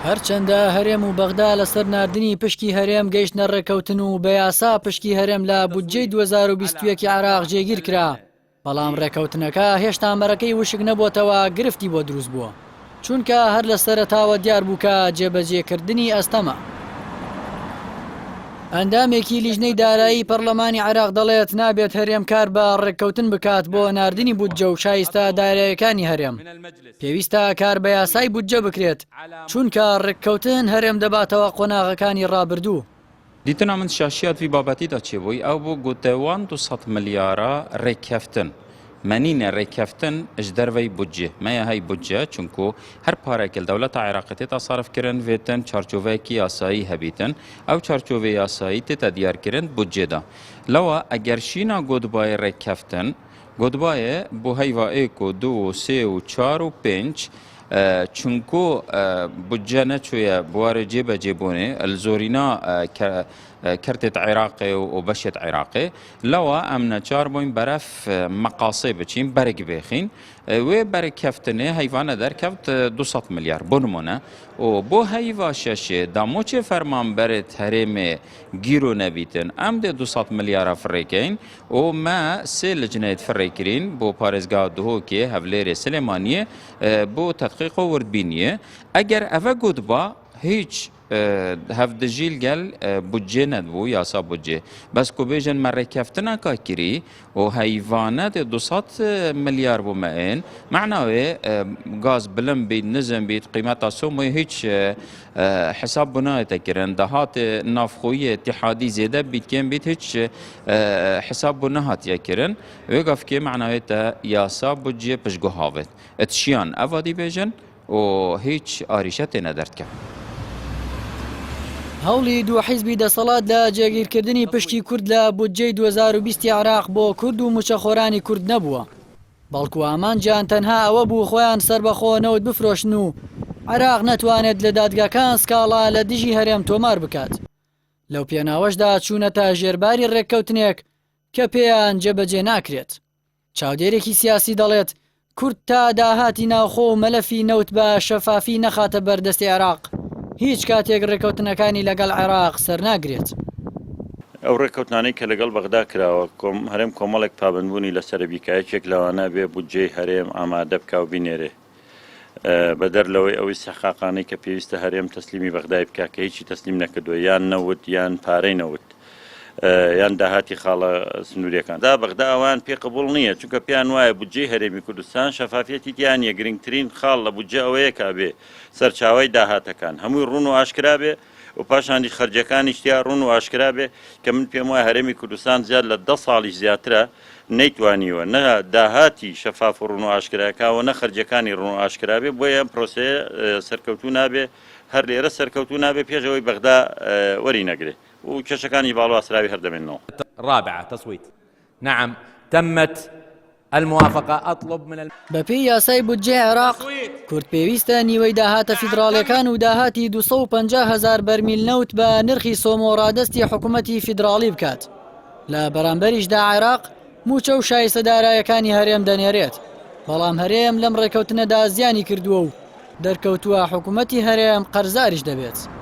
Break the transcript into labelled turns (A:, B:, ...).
A: هەرچەندە هەرێم و بەغدا لەسەر ناردنی پشکی هەرێم گەیشتنە ڕێکەوتن و بە یاسا پشکی هەرێم لە بودجەی 2021 عێراق جێگیر کرا، بەڵام ڕێکەوتنەکە هێشتا مەرەکەی وشک نەبووتەوە، گرفتی بۆ دروست بووە، چونکە هەر لە سەرەتاوە دیار بوو کە جێبەجێکردنی ئەستەمە. ئەندامێکی لیژنەی دارایی پەرلەمانی عێراق دەڵێت نابێت هەرێم کار بە ڕێککەوتن بکات بۆ ناردنی بودجە و شایستە داراییەکانی هەرێم. پێویستە کار بە یاسای بودجە بکرێت، چونکە ڕێککەوتن هەرێم دەباتەوە قۆناغەکانی ڕابردوو.
B: دیتنا من شاشیات وی بابەتیدا چێبووی ئەو بۆ گوتەوان 200 ملیارە ڕێککەفتن. منینە ڕێککەفتن ji derveyî budcê me ye hey budce çunku her parekil dewleta Iraqê têta sarfkirin vêtin çarçoveyekî yasayî hebîtin ew çarçovê yasayî têta diyarkirin budcê da. Lewa eger şîna gotbayê rêkkeftin gotbayê bo heyva êk û 2 û 3 û 4 û 5 çunku budce neçûye buwarê cêbecêbûnê li zorîna kertê Iraqê û beşê Iraqê lewa em neçar bûn beref meqasê biçîn berek bêxîn wê berekeftinê heyvane derkeft 200 milyar bû nimûne û bo heyva şeşê damoçê fermanberê herêmê gîro nebîtin em dê 200 milyara firêkeyn û me sê licneyê firêkirîn bo parêzgeha Duhokê Hevlêrê Silêmaniyê bo tedqîq û wirdbîniyê eger ev gotba hiç hevdijîl gel budcê nedbû yasa budcê bes ku bêjin me rêkeftina ka kirî û heyvane dê 200 milyar bû me ên mena wê gaz bilim bît nizm bît qîmeta somûyê hiç hesab bû nayete kirin dehatê navxweyî îtîhadî zêde bîtkên bît hiç hesab bû nehatiye kirin wê gavkê mena wê te yasa budcê piştgohavê etşiyan ev vadî bêjin û hiç arîşe tê nederdke.
A: هەوڵی دوو حیزبی دەسەڵات لە جێگیرکردنی پشتی کورد لە بودجەی 2020 عێراق بۆ کورد و موچەخۆرانی کورد نەبووە، بەڵکو ئامانجیان تەنها ئەوە بوو خۆیان سربەخۆ نەوت بفرۆشن و عێراق نەتوانێت لە دادگاکان سکاڵا لە دژی هەرێم تۆمار بکات. لەو پێناوەشدا چوونەتە ژێرباری ڕێککەوتنێک کە پێیان جێبەجێ ناکرێت. چاودێرێکی سیاسی دەڵێت کورد تا داهاتی ناوخۆ و مەلەفی نەوت بە شەفافی نەخاتە بەردەستی عێراق هیچ کاتێک ڕێکەوتنەکانی لەگەڵ عێراق سەر ناگرێت.
C: ئەو ڕێکەوتانەی کە لەگەڵ بەغدا کراوە هەرێم کۆمەڵێک پابندبوونی لەسەر بیکایەکێک لەوانە بێ بودجەی هەرێم ئامادە بکا و بینێرێ بەدەر لەوەی ئەوەی سەحقاقانەی کە پێویستە هەرێم تەسلیمی بەغدای بکا کە هیچی تەسلیم نەکردووە یان نەوت یان پارەی نەوت یان داهاتی خاڵە سنووریەکان دا بەغدا ئەوان پێ قبوڵ نییە چونکە پێیان وایە بودجەی هەرێمی کوردستان شەفافیەتی تیانە گرنگترین خاڵ لە بودجە ئەوەیە کا بێ سەرچاوەی داهاتەکان هەمووی ڕوون و ئاشکرا بێ و پاشانی خەرجەکانی شتیا ڕوون و ئاشکرا بێ کە من پێم وایە هەرێمی کوردستان زیاد لە 10 ساڵیش زیاترە نەیتوانیوە نە داهاتی شەفاف و ڕوون و ئاشکراکەوە نە خەرجەکانی ڕوون و ئاشکرا بێ بۆیە پرۆسەیە سەرکەوتوو نابێ هەر لێرە سەرکەوتوو نابێ پێشەوەی بەغدا وەری نەگرێ و کێشەکانی باڵواسراوی هەردەمێنەوە.
D: رابعة تصويت نعم تمت الموافقة أطلب من
A: بەپێی یاسای بودجێ عێراق کورد پێویستە نیوەی داهاتە فیدراڵیەکان و داهاتی 250,000 بەرمیل نەوت بە نرخی سۆمۆڕادەستی حکوومەتی فیدراڵی بکات. لە بەرامبەریشدا عێراق موچە و شایستە دارایەکانی هەرێم دەنێرێت، بەڵام هەرێم لەم ڕێکەوتنەدا زیانی کردووە و دەرکەوتووە حکوومەتی هەرێم قەرزاریش دەبێت.